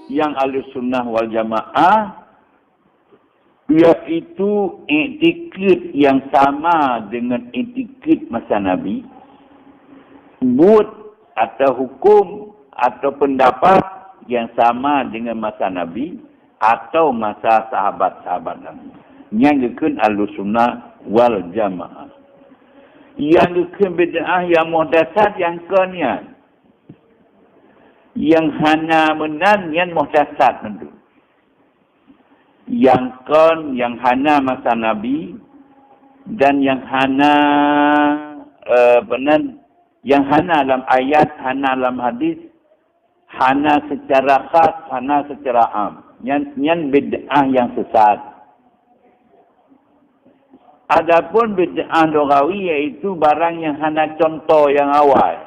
Yang Ahlussunnah wal Jamaah iaitu iktikad yang sama dengan iktikad masa Nabi, buat atau hukum atau pendapat yang sama dengan masa Nabi atau masa sahabat-sahabat Nabi. Yang dikun Ahlussunnah wal Jamaah. Yang dikun bid'ah yang muhdatsat yang kenian. Yang hana menan yang muhdatsat mendu. Yang kon, yang hana masa Nabi dan yang hana yang hana dalam ayat, hana dalam hadis, hana secara khas, hana secara am. Yang bid'ah yang sesat. Adapun bid'ah lughawi iaitu barang yang hana contoh yang awal.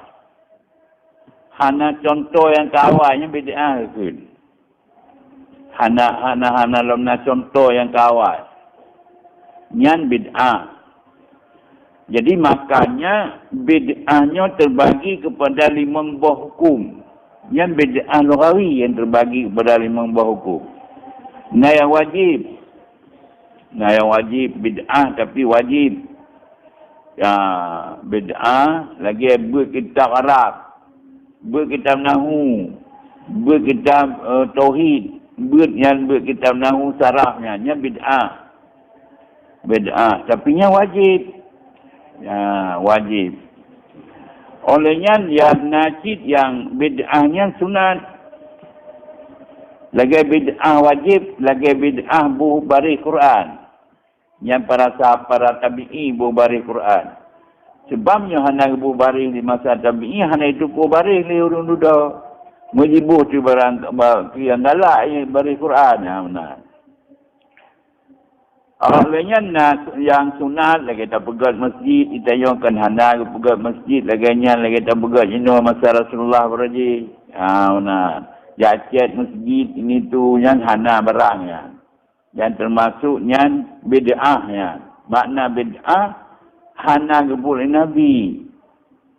Hana contoh yang keawalnya bid'ah itu. Hana lemna contoh yang kawal. Nyan bid'ah. Jadi makanya bid'ahnya terbagi kepada 5 buah hukum. Nyan bid'ah lughawi yang terbagi kepada 5 buah hukum. Nah yang wajib bid'ah tapi wajib. Ya, bid'ah lagi berkitab Arab, berkitab Nahu, berkitab Tauhid. Berkitab Nahu sarafnya, nya bid'ah. Bid'ah, tapi nya wajib. Ya, wajib. Olehnya yang najid yang bid'ahnya sunat. Lagi bid'ah wajib, lagi bid'ah buhbari Quran. Yang para tabi'i buhbari Quran. Sebabnya hana buhbari di masa tabi'i, hana itu buhbari li urun duda. Mujibuh tu barang yang galak bari Quran ya benar. Awalnya yang sunat lagi tak pegat masjid, ditayangkan hana pegat masjid lagi tak pegat jenuh masa Rasulullah beraji. Ya benar. Jacet masjid ini tu yang hana barangnya. Yang termasuknya bid'ahnya. Makna bid'ah hana gebul Nabi.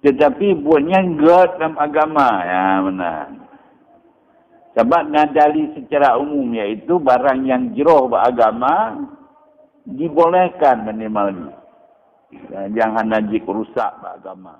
Tetapi buatnya enggak dalam agama. Ya benar. Sebab nadali secara umum iaitu barang yang jeroh beragama dibolehkan minimal. Jangan najik rusak beragama.